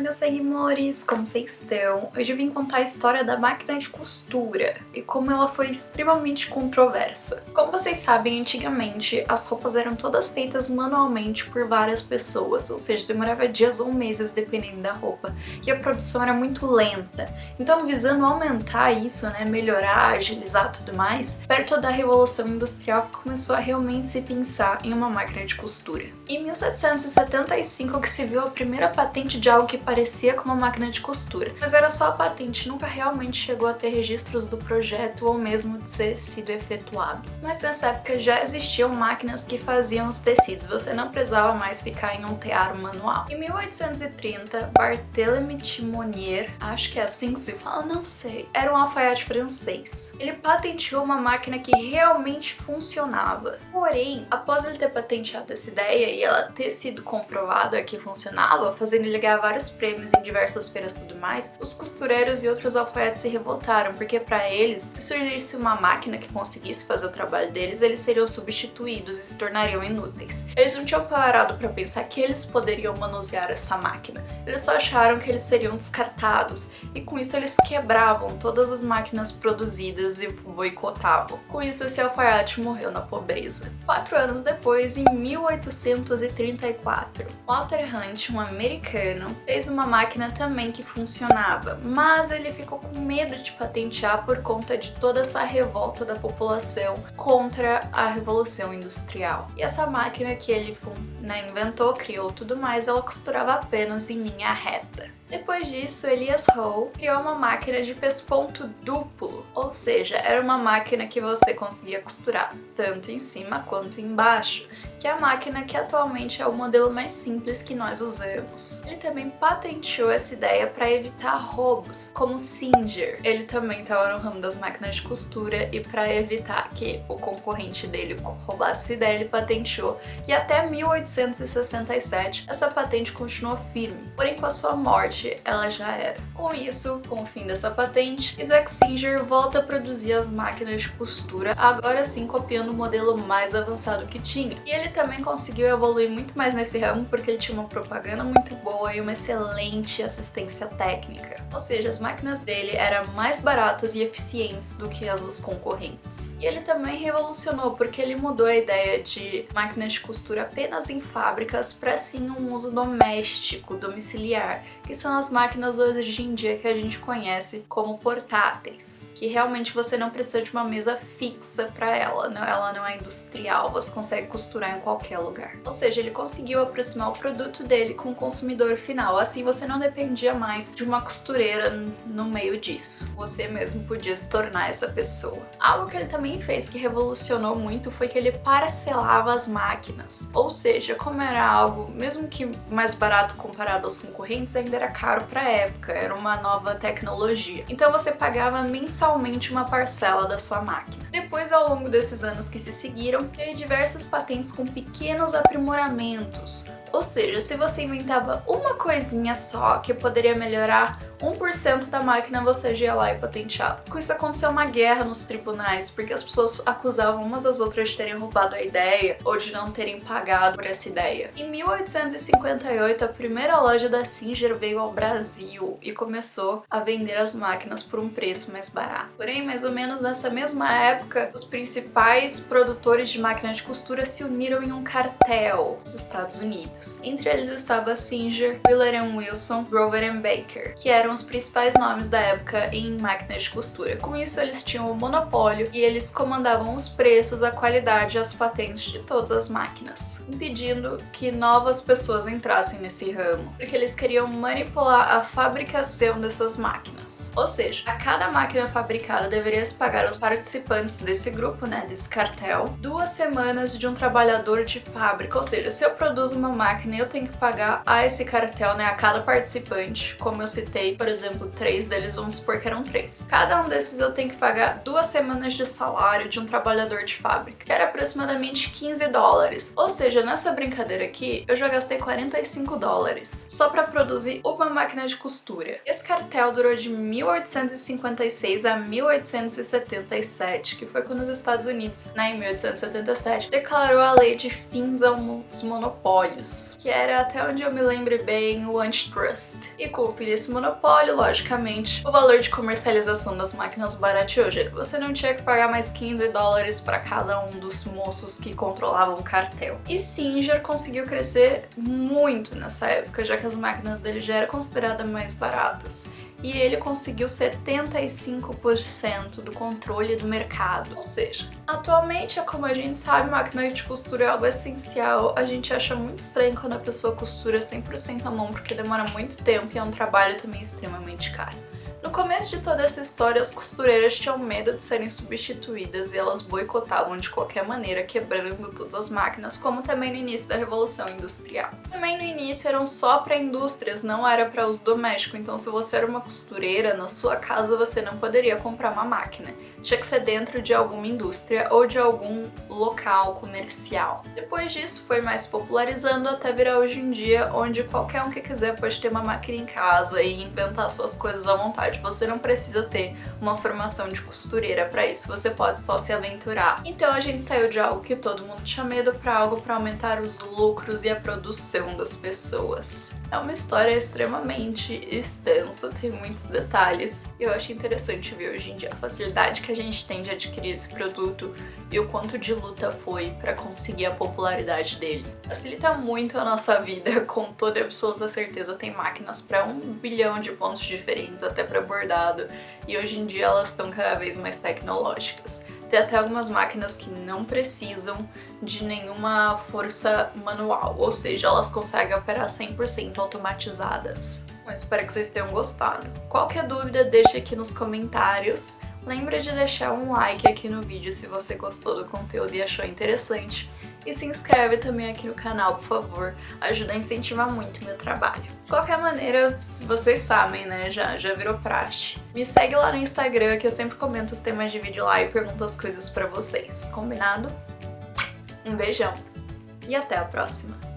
meus seguidores, como vocês estão? Hoje eu vim contar a história da máquina de costura e como ela foi extremamente controversa. Como vocês sabem, antigamente as roupas eram todas feitas manualmente por várias pessoas, ou seja, demorava dias ou meses dependendo da roupa, e a produção era muito lenta. Então, visando aumentar isso, melhorar, agilizar tudo mais, perto da Revolução Industrial começou a realmente se pensar em uma máquina de costura. Em 1775 que se viu a primeira patente de algo que parecia com uma máquina de costura, mas era só a patente, nunca realmente chegou a ter registros do projeto ou mesmo de ter sido efetuado. Mas nessa época já existiam máquinas que faziam os tecidos, você não precisava mais ficar em um tear manual. Em 1830, Barthélemy Monnier, acho que é assim que se fala, não sei, era um alfaiate francês. Ele patenteou uma máquina que realmente funcionava. Porém, após ele ter patenteado essa ideia e ela ter sido comprovada que funcionava, fazendo ele ganhar vários prêmios em diversas feiras e tudo mais, os costureiros e outros alfaiates se revoltaram, porque para eles, se surgisse uma máquina que conseguisse fazer o trabalho deles, eles seriam substituídos e se tornariam inúteis. Eles não tinham parado para pensar que eles poderiam manusear essa máquina. Eles só acharam que eles seriam descartados, e com isso eles quebravam todas as máquinas produzidas e boicotavam. Com isso, esse alfaiate morreu na pobreza. 4 anos depois, em 1834, Walter Hunt, um americano, fez uma máquina também que funcionava, mas ele ficou com medo de patentear por conta de toda essa revolta da população contra a Revolução Industrial. E essa máquina que ele inventou, criou tudo mais, ela costurava apenas em linha reta. Depois disso, Elias Howe criou uma máquina de pesponto duplo, ou seja, era uma máquina que você conseguia costurar tanto em cima quanto embaixo, que é a máquina que atualmente é o modelo mais simples que nós usamos. Ele também patenteou essa ideia para evitar roubos, como Singer. Ele também estava no ramo das máquinas de costura e para evitar que o concorrente dele roubasse essa ideia, ele patenteou. E até 1867, essa patente continuou firme, porém com a sua morte, ela já era. Com isso, com o fim dessa patente, Isaac Singer volta a produzir as máquinas de costura, agora sim copiando o modelo mais avançado que tinha. E ele também conseguiu evoluir muito mais nesse ramo porque ele tinha uma propaganda muito boa e uma excelente assistência técnica. Ou seja, as máquinas dele eram mais baratas e eficientes do que as dos concorrentes. E ele também revolucionou porque ele mudou a ideia de máquinas de costura apenas em fábricas para sim um uso doméstico, domiciliar, que são as máquinas hoje em dia que a gente conhece como portáteis, que realmente você não precisa de uma mesa fixa para ela não é industrial, você consegue costurar em qualquer lugar. Ou seja, ele conseguiu aproximar o produto dele com o consumidor final, assim você não dependia mais de uma costureira no meio disso, você mesmo podia se tornar essa pessoa. Algo que ele também fez que revolucionou muito foi que ele parcelava as máquinas, ou seja, como era algo, mesmo que mais barato comparado aos concorrentes, ainda era caro para a época, era uma nova tecnologia. Então você pagava mensalmente uma parcela da sua máquina. Depois, ao longo desses anos que se seguiram, teve diversas patentes com pequenos aprimoramentos. Ou seja, se você inventava uma coisinha só que poderia melhorar 1% da máquina, você já ia lá e patenteava. Com isso aconteceu uma guerra nos tribunais, porque as pessoas acusavam umas às outras de terem roubado a ideia ou de não terem pagado por essa ideia. Em 1858, a primeira loja da Singer veio ao Brasil e começou a vender as máquinas por um preço mais barato. Porém, mais ou menos nessa mesma época, os principais produtores de máquinas de costura se uniram em um cartel nos Estados Unidos. Entre eles estava a Singer, Wheeler Wilson, Grover Baker, que eram os principais nomes da época em máquinas de costura. Com isso, eles tinham o monopólio e eles comandavam os preços, a qualidade e as patentes de todas as máquinas, impedindo que novas pessoas entrassem nesse ramo, porque eles queriam manipular a fabricação dessas máquinas. Ou seja, a cada máquina fabricada deveria se pagar aos participantes desse grupo, desse cartel, 2 semanas de um trabalhador de fábrica. Ou seja, se eu produzo uma máquina, eu tenho que pagar a esse cartel, a cada participante, como eu citei, falei, por exemplo, 3 deles, vamos supor que eram 3. Cada um desses eu tenho que pagar 2 semanas de salário de um trabalhador de fábrica, que era aproximadamente 15 dólares. Ou seja, nessa brincadeira aqui, eu já gastei 45 dólares só para produzir uma máquina de costura. Esse cartel durou de 1856 a 1877, que foi quando os Estados Unidos, em 1877, declarou a lei de fins aos monopólios, que era, até onde eu me lembre bem, o antitrust. E com o fim desse monopólio, logicamente, o valor de comercialização das máquinas barateou, já que você não tinha que pagar mais 15 dólares para cada um dos moços que controlavam o cartel. E Singer conseguiu crescer muito nessa época, já que as máquinas dele já eram consideradas mais baratas. E ele conseguiu 75% do controle do mercado. Ou seja, atualmente, como a gente sabe, máquina de costura é algo essencial. A gente acha muito estranho quando a pessoa costura 100% à mão, porque demora muito tempo e é um trabalho também extremamente caro. No começo de toda essa história, as costureiras tinham medo de serem substituídas e elas boicotavam de qualquer maneira, quebrando todas as máquinas, como também no início da Revolução Industrial. Também no início eram só para indústrias, não era para uso doméstico, então se você era uma costureira, na sua casa você não poderia comprar uma máquina. Tinha que ser dentro de alguma indústria ou de algum local comercial. Depois disso foi mais popularizando até virar hoje em dia, onde qualquer um que quiser pode ter uma máquina em casa e inventar suas coisas à vontade. Você não precisa ter uma formação de costureira para isso, você pode só se aventurar. Então a gente saiu de algo que todo mundo tinha medo para algo para aumentar os lucros e a produção das pessoas. É uma história extremamente extensa, tem muitos detalhes. Eu acho interessante ver hoje em dia a facilidade que a gente tem de adquirir esse produto e o quanto de luta foi para conseguir a popularidade dele. Facilita muito a nossa vida, com toda e absoluta certeza. Tem máquinas para 1 bilhão de pontos diferentes, até para bordado, e hoje em dia elas estão cada vez mais tecnológicas. Tem até algumas máquinas que não precisam de nenhuma força manual, ou seja, elas conseguem operar 100% automatizadas. Eu espero que vocês tenham gostado. Qualquer dúvida, deixe aqui nos comentários. Lembra de deixar um like aqui no vídeo se você gostou do conteúdo e achou interessante. E se inscreve também aqui no canal, por favor. Ajuda a incentivar muito o meu trabalho. De qualquer maneira, vocês sabem, né? Já virou praxe. Me segue lá no Instagram, que eu sempre comento os temas de vídeo lá e pergunto as coisas pra vocês. Combinado? Um beijão e até a próxima!